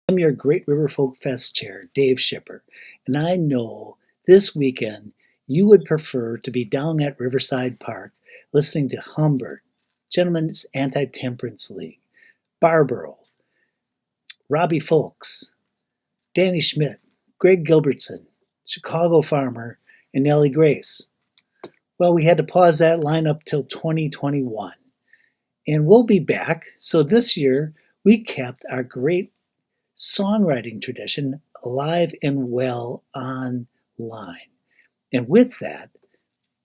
I'm your Great River Folk Fest chair, Dave Shipper, and I know this weekend you would prefer to be down at Riverside Park listening to Humbert, Gentlemen's Anti-Temperance League, Barbaro, Robbie Folks, Danny Schmidt, Greg Gilbertson, Chicago Farmer, and Nellie Grace. Well, we had to pause that lineup till 2021. And we'll be back. So this year, we kept our great songwriting tradition alive and well online. And with that,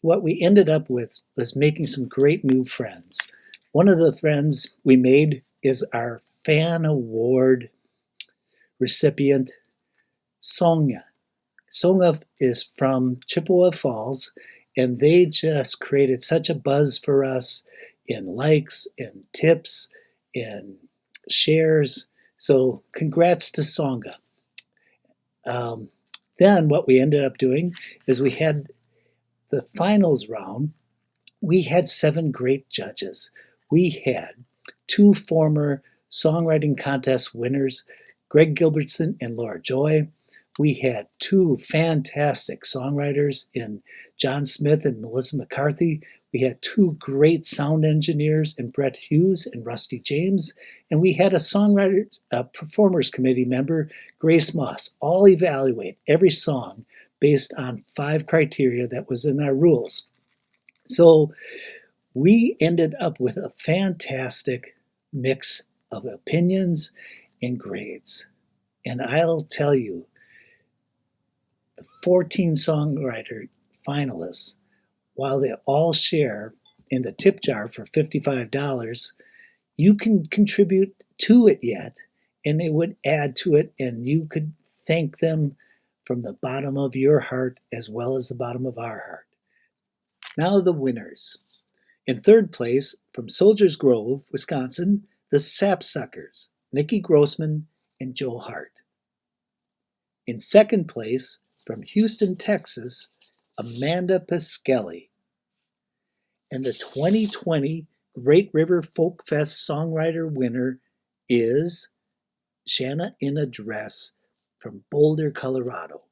what we ended up with was making some great new friends. One of the friends we made is our Fan Award recipient, Sonia. Sonia is from Chippewa Falls, and they just created such a buzz for us in likes and tips and shares. So congrats to Songa. Then what we ended up doing is we had the finals round. We had 7 great judges. We had 2 former songwriting contest winners, Greg Gilbertson and Laura Joy. We had 2 fantastic songwriters in John Smith and Melissa McCarthy. We had 2 great sound engineers in Brett Hughes and Rusty James. And we had a performers committee member, Grace Moss, all evaluate every song based on 5 criteria that was in our rules. So we ended up with a fantastic mix of opinions and grades. And I'll tell you, the 14 songwriter finalists, while they all share in the tip jar for $55, you can contribute to it yet, and it would add to it, and you could thank them from the bottom of your heart as well as the bottom of our heart. Now the winners. In third place, from Soldiers Grove, Wisconsin, the Sapsuckers, Nikki Grossman and Joe Hart. In second place, from Houston, Texas, Amanda Piskelli. And the 2020 Great River Folk Fest songwriter winner is Shanna in a Dress from Boulder, Colorado.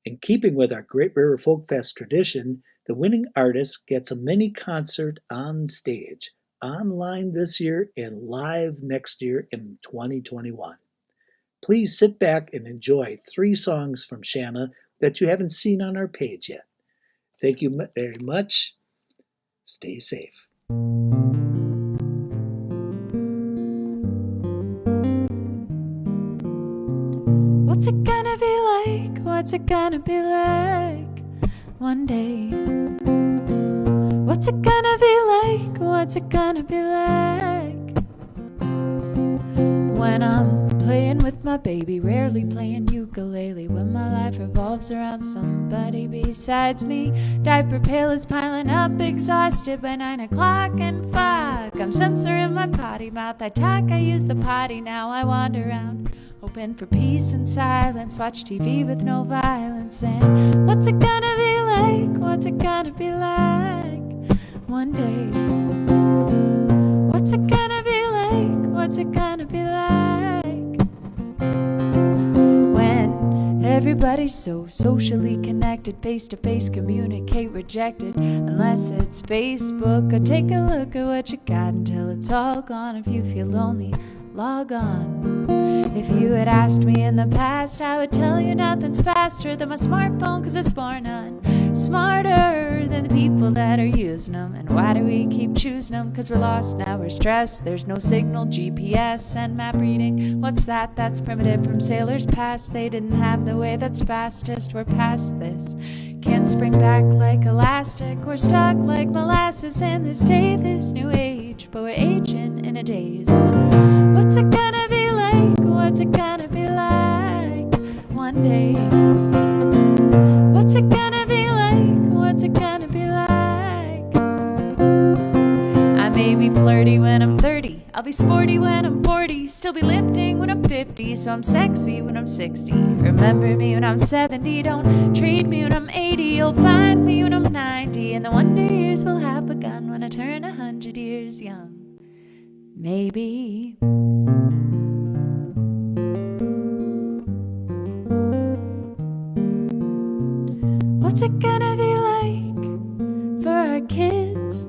In keeping with our Great River Folk Fest tradition, the winning artist gets a mini concert on stage, online this year and live next year in 2021. Please sit back and enjoy 3 songs from Shanna that you haven't seen on our page yet. Thank you very much. Stay safe. What's it gonna be like? What's it gonna be like one day? What's it gonna be like? What's it gonna be like when I'm playing with my baby, rarely playing ukulele, when my life revolves around somebody besides me? Diaper pail is piling up, exhausted by 9 o'clock, and fuck, I'm censoring my potty mouth. I talk, I use the potty now. I wander around, hoping for peace and silence, watch TV with no violence. And what's it gonna be like? What's it gonna be like one day? What's it gonna be like? What's it gonna be like when everybody's so socially connected, face to face, communicate, rejected, unless it's Facebook? Or take a look at what you got until it's all gone. If you feel lonely, log on. If you had asked me in the past, I would tell you nothing's faster than my smartphone, cause it's far none smarter than the people that are using them. And why do we keep choosing them? Cause we're lost now, we're stressed, there's no signal, GPS and map reading. What's that? That's primitive from sailors past. They didn't have the way that's fastest. We're past this, can't spring back like elastic. We're stuck like molasses in this day, this new age, but we're aging in a daze. What's it gonna be like? What's it gonna be like one day? What's it gonna be like? What's it gonna be like? I may be flirty when I'm 30, I'll be sporty when I'm 40, still be lifting when I'm 50, so I'm sexy when I'm 60. Remember me when I'm 70, don't trade me when I'm 80, you'll find me when I'm 90, and the wonder years will have begun when I turn 100 years young. Maybe. What's it gonna be like for our kids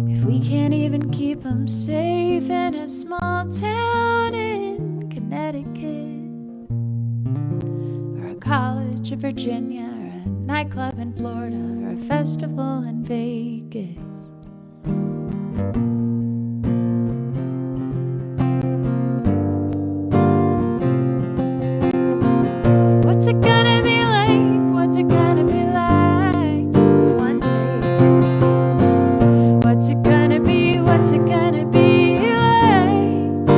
if we can't even keep them safe in a small town in Connecticut, or a college in Virginia, or a nightclub in Florida, or a festival in Vegas? What's it gonna be like? What's it gonna be like one day? What's it gonna be? What's it gonna be like?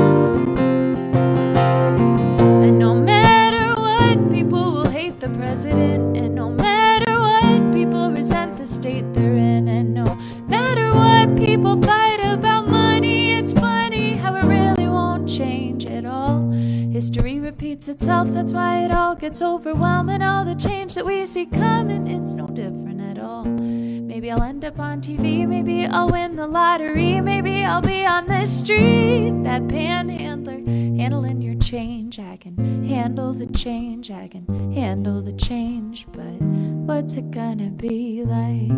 And no matter what, people will hate the president. And no matter what, people resent the state they're in. And no matter what, people fight about money. It's funny how it really won't change at all. History repeats itself, that's why it all gets overwhelming. All the change that we see coming, it's no different at all. Maybe I'll end up on TV, maybe I'll win the lottery, maybe I'll be on the street, that panhandler, handling your change. I can handle the change, I can handle the change, but what's it gonna be like?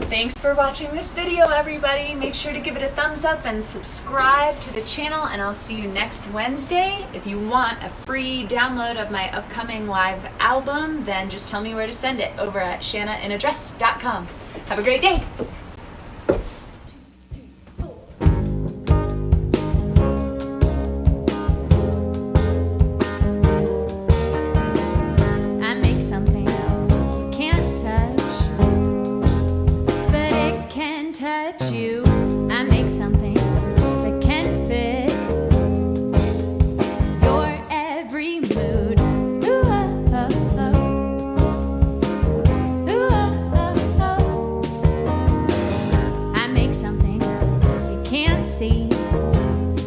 Thanks for watching this video, everybody. Make sure to give it a thumbs up and subscribe to the channel, and I'll see you next Wednesday. If you want a free download of my upcoming live album, then just tell me where to send it over at shannainaddress.com. Have a great day. I make something you can't touch, but it can touch you. I make something that can fit your every mood. Ooh, oh, oh, oh. Ooh, oh, oh, oh. I make something you can't see,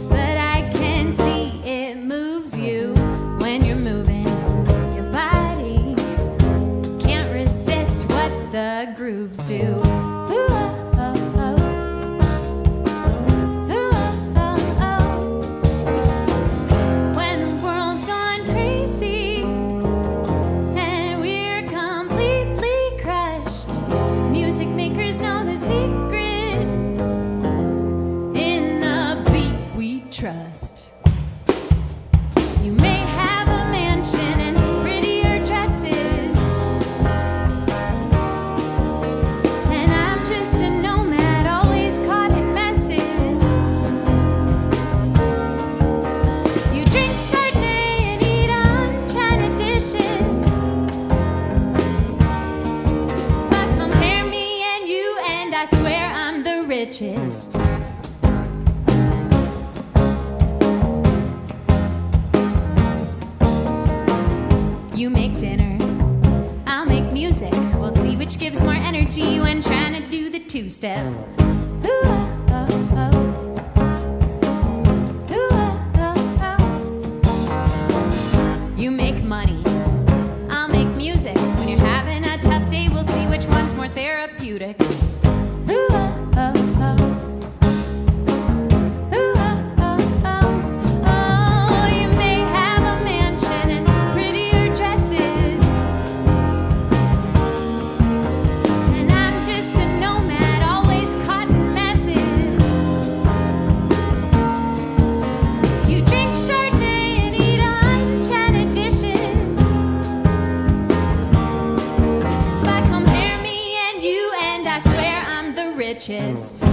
but I can see it moves you when you're moving your body. Can't resist what the grooves do. Ooh, oh, oh, oh. Ooh, oh, oh. When the world's gone crazy and we're completely crushed, music makers know the secret in the beat we trust. You may have a mansion and prettier dresses, and I'm just a nomad, always caught in messes. You drink Chardonnay and eat on china dishes, but compare me and you and I swear I'm the richest. You make dinner, I'll make music. We'll see which gives more energy when trying to do the two-step. Ooh, oh, oh, oh. Ooh, oh, oh, oh. You make money, I'll make music. When you're having a tough day, we'll see which one's more therapeutic. Ooh, oh, oh, oh. Ooh, oh, oh, oh. Oh, you may have a mansion and prettier dresses, and I'm just a nomad, always caught in messes. You drink Chardonnay and eat on china dishes, but compare me and you and I swear I'm the richest.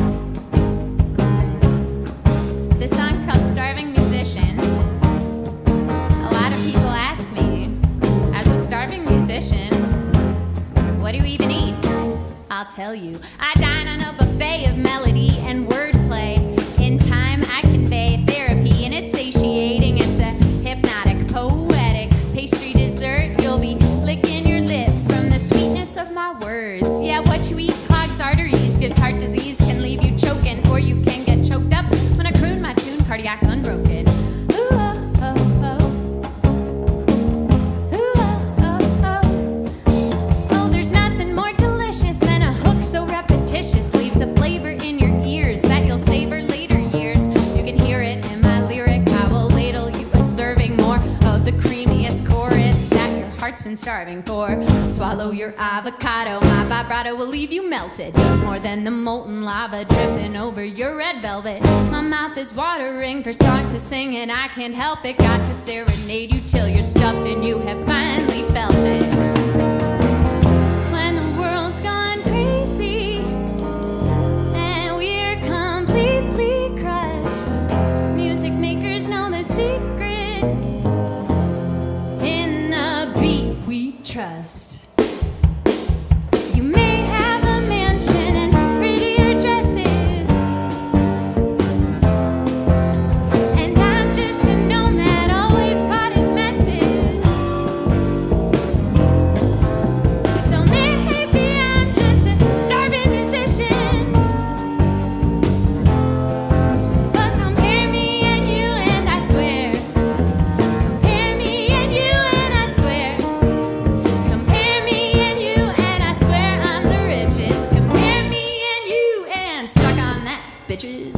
This song's called Starving Musician. A lot of people ask me, as a starving musician, what do you even eat? I'll tell you, I dine on a buffet of melody and wordplay. In time I convey therapy, and it's satiating. It's a hypnotic, poetic pastry dessert. You'll be licking your lips from the sweetness of my words. Yeah, what you eat clogs arteries, gives heart disease, can leave you choking, or you can get choked up when I croon my tune, cardiac unbroken. Ooh, oh, oh, oh. Ooh, oh, oh, oh. Oh, there's nothing more and starving for. Swallow your avocado, my vibrato will leave you melted. More than the molten lava dripping over your red velvet. My mouth is watering for songs to sing and I can't help it. Got to serenade you till you're stuffed and you have finally felt it. When the world's gone crazy and we're completely crushed, music makers know the secret in the beat we trust. You may have a mansion and prettier dresses, and I'm just a nomad always caught in messes. So maybe I'm just a starving musician, but compare me and you and I swear, compare me and you and I swear, compare me and you and I swear I'm the richest. Compare me and you and suck on that, bitches.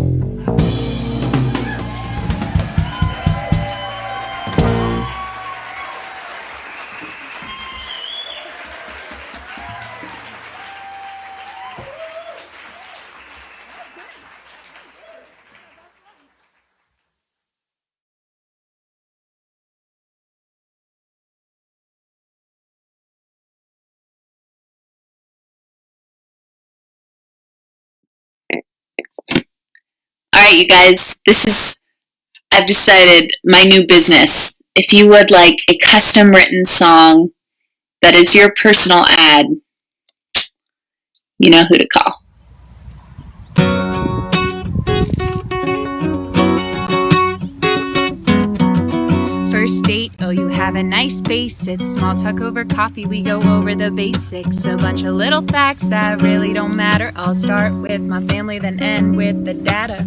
All right, you guys, I've decided my new business. If you would like a custom written song that is your personal ad, you know who to call. First date, oh you have a nice face. It's small talk over coffee, we go over the basics. A bunch of little facts that really don't matter. I'll start with my family, then end with the data.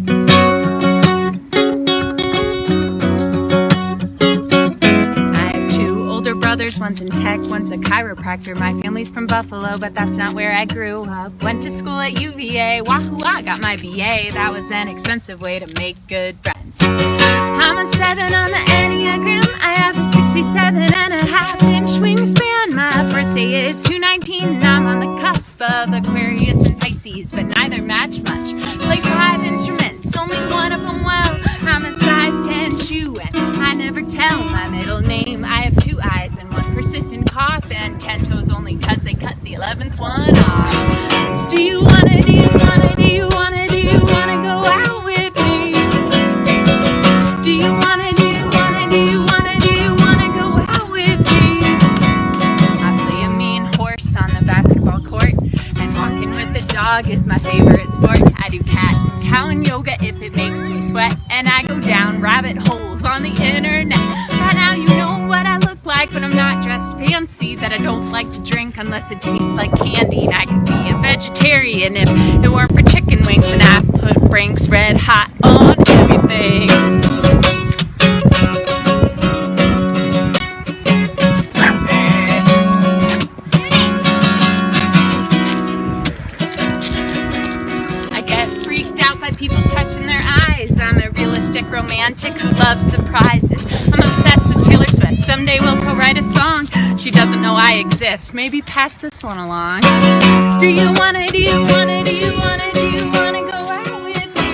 I have two older brothers, one's in tech, one's a chiropractor. My family's from Buffalo, but that's not where I grew up. Went to school at UVA, wahoo, I got my BA. That was an expensive way to make good friends. I'm a 7 on the Enneagram, I have a 67.5-inch wingspan. My birthday is 2/19 and I'm on the cusp of Aquarius and Pisces, but neither match much. Play 5 instruments, only one of them well. I'm a size 10 shoe and I never tell my middle name. I have 2 eyes and 1 persistent cough and 10 toes only cause they cut the 11th one off. Do you wanna go out with me? Do you wanna go out with me? I play a mean horse on the basketball court, and walking with the dog is my favorite sport. I do cat and cow and yoga if it makes me sweat, and I go down rabbit holes on the internet. By now you know what I look like, but I'm not dressed fancy. That I don't like to drink unless it tastes like candy. And I could be a vegetarian if it weren't for chicken wings, and I put Frank's Red Hot on everything. People touching their eyes. I'm a realistic romantic who loves surprises. I'm obsessed with Taylor Swift. Someday we'll co-write a song. She doesn't know I exist. Maybe pass this one along. Do you wanna go out with me? Do you wanna go out with me?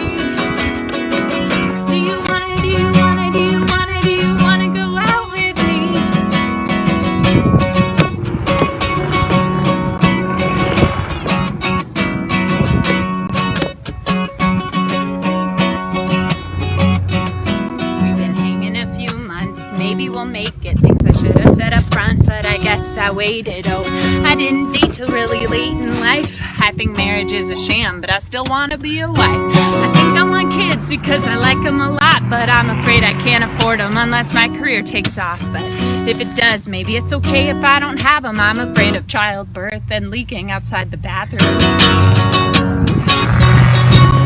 Maybe we'll make it. Things I should have said up front, but I guess I waited. Oh, I didn't date till really late in life. I think marriage is a sham, but I still want to be a wife. I think I want kids because I like them a lot, but I'm afraid I can't afford them unless my career takes off. But if it does, maybe it's okay if I don't have them. I'm afraid of childbirth and leaking outside the bathroom.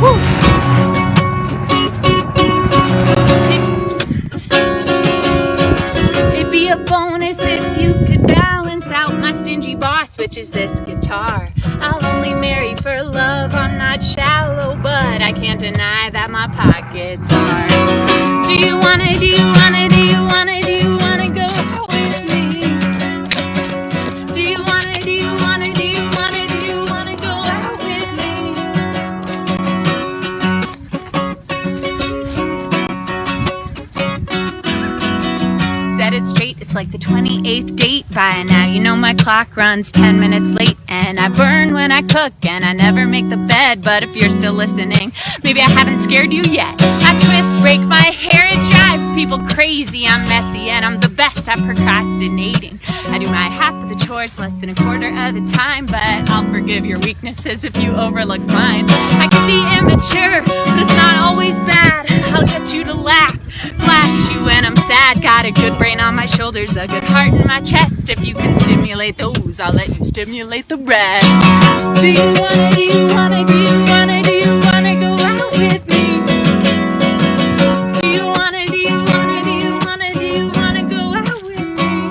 Whew. It'd be a bonus if you could balance out my stingy boss, which is this guitar. I'll only marry for love, I'm not shallow, but I can't deny that my pockets are. Do you wanna go out with me? It's like the 28th date by now. You know my clock runs 10 minutes late, and I burn when I cook, and I never make the bed. But if you're still listening, maybe I haven't scared you yet. I twist, break my hair, it drives people crazy. I'm messy and I'm the best at procrastinating. I do my half of the chores less than a quarter of the time, but I'll forgive your weaknesses if you overlook mine. I can be immature, but it's not always bad. I'll get you to laugh, flash you when I'm sad. Got a good brain on my shoulders, a good heart in my chest. If you can stimulate those, I'll let you stimulate the rest. Do you wanna, do you wanna, do you wanna, do you wanna go out with me? Do you wanna, do you wanna, do you wanna, do you wanna go out with me?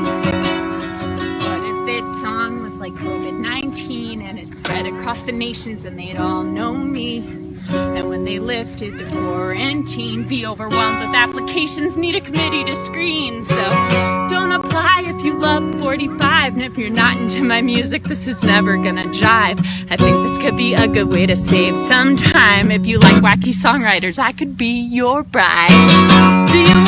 What if this song was like COVID-19 and it spread across the nations and they'd all know me? And when they lifted the quarantine, be overwhelmed with applications, need a committee to screen. So don't apply if you love 45, and if you're not into my music, this is never gonna jive. I think this could be a good way to save some time. If you like wacky songwriters, I could be your bride. Do you